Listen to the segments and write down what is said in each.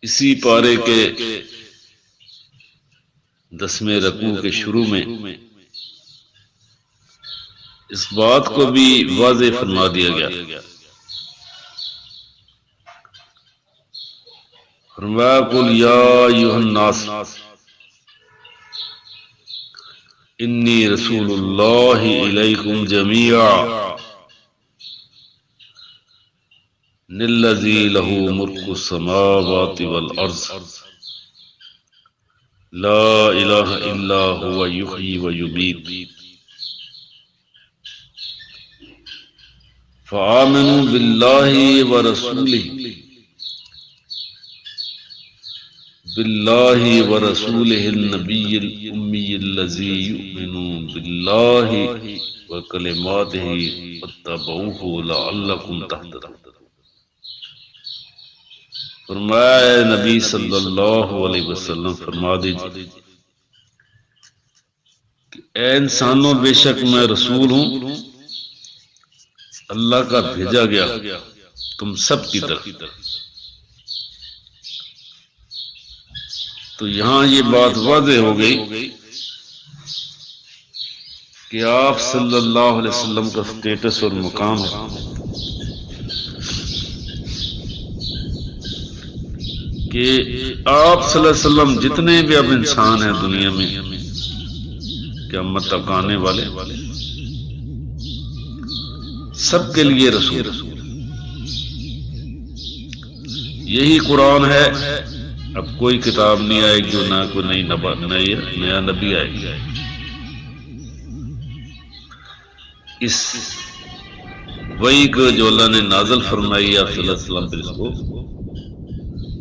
اسی پارے کے 10ویں رکوع کے شروع میں اس بات کو بھی واضح فرما دیا گیا، فرمایا قل یا ایھا الناس انی رسول اللہ الیکم جمیعا الذی لہ ملک السماوات والارض لا الہ الا هو یحیی ویمیت فآمنوا باللہ ورسولہ النبی الامی الذی یؤمن باللہ وکلماتہ واتبعوہ لعلکم تہتدون۔ فرمایا اے نبی صلی اللہ علیہ وسلم فرما دیجیے کہ اے انسانوں بے شک میں رسول ہوں اللہ کا بھیجا گیا تم سب کی طرف۔ تو یہاں یہ بات واضح ہو گئی کہ آپ صلی اللہ علیہ وسلم کا سٹیٹس اور مقام ہے کہ آپ صلی اللہ علیہ وسلم جتنے بھی اب انسان ہیں دنیا میں قیامت تک آنے والے سب کے لیے رسول، یہی قرآن ہے۔ اب کوئی کتاب نہیں آئے گی جو نہ کوئی نیا نبی آئے گا۔ اس وحی کو جو اللہ نے نازل فرمائی آپ صلی اللہ علیہ وسلم پر، اس کو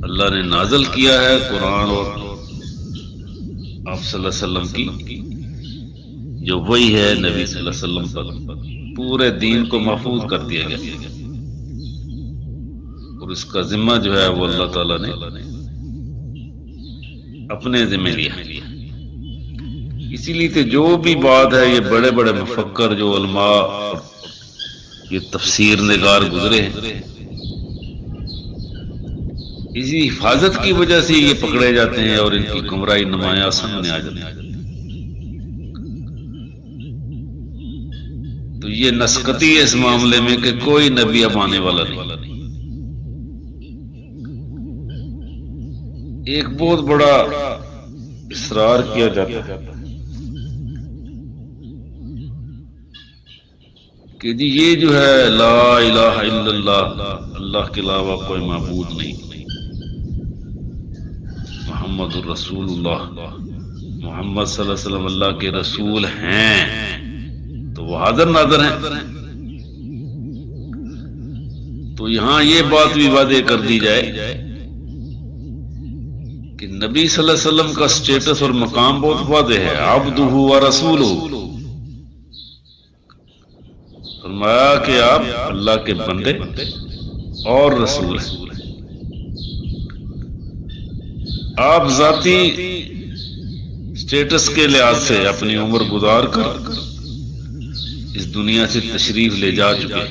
اللہ نے نازل کیا ہے قرآن اور آپ صلی اللہ علیہ وسلم کی جو وحی ہے نبی صلی اللہ علیہ وسلم پر پورے دین کو محفوظ کر دیا گیا، اور اس کا ذمہ جو ہے وہ اللہ تعالیٰ نے اپنے ذمہ لیا۔ اسی لیے کہ جو بھی بات ہے یہ بڑے بڑے مفکر جو علماء یہ تفسیر نگار گزرے ہیں، اسی حفاظت کی وجہ سے یہ پکڑے جاتے ہیں اور ان کی گمراہی نمایاں سامنے آ جاتی ہے۔ تو یہ نسختی ہے اس معاملے میں کہ کوئی نبی اب آنے والا نہیں۔ ایک بہت بڑا اصرار کیا جاتا ہے کہ جی یہ جو ہے لا الہ الا اللہ، اللہ کے علاوہ کوئی معبود نہیں، محمد الرسول اللہ، محمد صلی اللہ علیہ وسلم اللہ کے رسول ہیں، تو وہ حاضر ناظر ہیں۔ تو یہاں یہ بات بھی واضح کر دی جائے کہ نبی صلی اللہ علیہ وسلم کا سٹیٹس اور مقام بہت واضح ہے، عبدہ و رسولہ، فرمایا کہ آپ اللہ کے بندے اور رسول ہیں۔ آپ ذاتی سٹیٹس کے لحاظ سے اپنی عمر گزار کر اس دنیا سے تشریف لے جا چکے،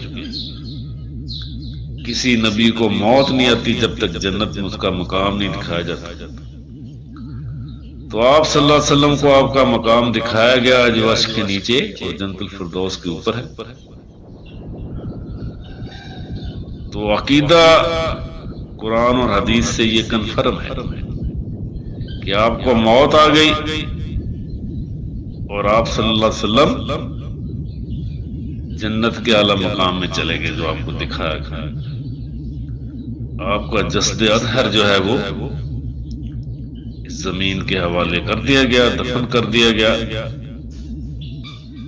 کسی نبی کو موت نہیں آتی جب تک جنت میں اس کا مقام نہیں دکھایا جاتا۔ تو آپ صلی اللہ علیہ وسلم کو آپ کا مقام دکھایا گیا جو عرش کے نیچے اور جنت الفردوس کے اوپر ہے۔ تو عقیدہ قرآن اور حدیث سے یہ کنفرم ہے کہ آپ کو موت آ گئی اور آپ صلی اللہ علیہ وسلم جنت کے اعلی مقام میں چلے گئے جو آپ کو دکھایا گیا۔ آپ کا جسد اطہر جو ہے وہ اس زمین کے حوالے کر دیا گیا، دفن کر دیا گیا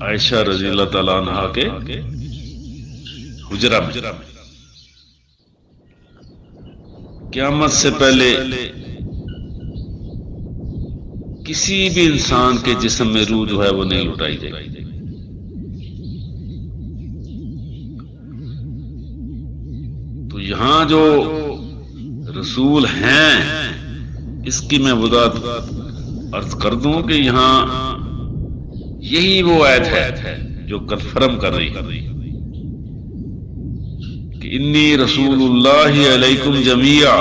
عائشہ رضی اللہ تعالیٰ عنہا کے حجرہ میں۔ قیامت سے پہلے کسی بھی انسان کے جسم میں روح جو ہے وہ نہیں لٹائی جائے گی۔ تو یہاں جو رسول ہیں اس کی میں وضاحت عرض کر دوں کہ یہاں یہی وہ آیت ہے جو کنفرم کر رہی ہے کہ انی رسول اللہ علیکم جمیعا،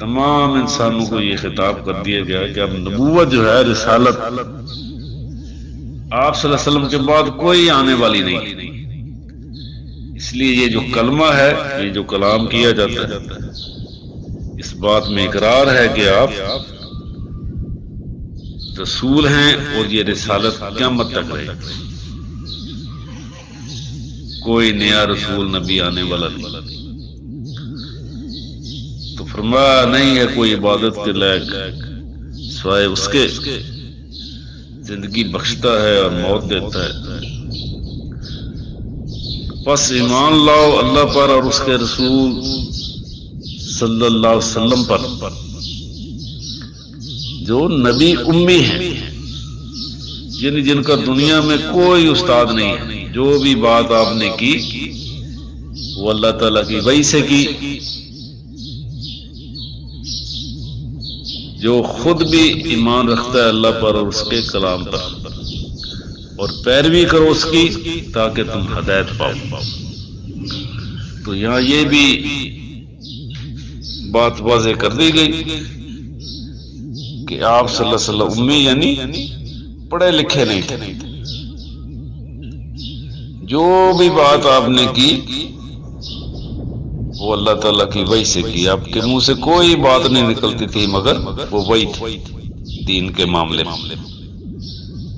تمام انسانوں کو یہ خطاب کر دیا گیا کہ اب نبوت جو ہے، رسالت، آپ صلی اللہ علیہ وسلم کے بعد کوئی آنے والی نہیں۔ اس لیے یہ جو کلمہ ہے، یہ جو کلام کیا جاتا ہے، اس بات میں اقرار ہے کہ آپ رسول ہیں اور یہ رسالت قیامت تک رہے گی، کوئی نیا رسول نبی آنے والا نہیں۔ تو فرمایا نہیں ہے کوئی عبادت کے لائق سوائے اس کے زندگی بخشتا ہے اور موت دیتا ہے۔ پس ایمان لاؤ اللہ پر اور اس کے رسول صلی اللہ علیہ وسلم پر، جو نبی امی ہیں، یعنی جن کا دنیا میں کوئی استاد نہیں ہے۔ جو بھی بات آپ نے کی وہ اللہ تعالیٰ کی وحی سے کی، جو خود بھی ایمان رکھتا ہے اللہ پر اور اس کے کلام پر، اور پیروی کرو اس کی تاکہ تم ہدایت پاؤ۔ تو یہاں یہ بھی بات واضح کر دی گئی کہ آپ صلی اللہ علیہ وسلم امی یعنی پڑھے لکھے نہیں تھے۔ جو بھی بات آپ نے کی وہ اللہ تعالیٰ کی وحی سے کی، آپ کے منہ سے کوئی بات نہیں نکلتی تھی مگر وہ وحی تھی دین کے معاملے میں۔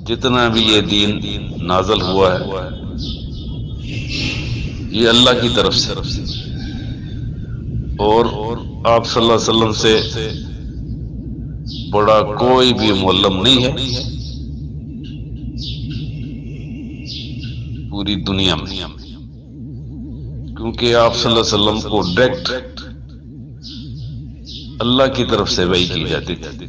جتنا بھی یہ دین نازل ہوا ہے یہ اللہ کی طرف سے، اور آپ صلی اللہ علیہ وسلم سے بڑا کوئی بھی معلم نہیں ہے پوری دنیا میں، کیونکہ آپ صلی اللہ علیہ وسلم کو ڈائریکٹ اللہ کی طرف سے وحی کی جاتی تھی۔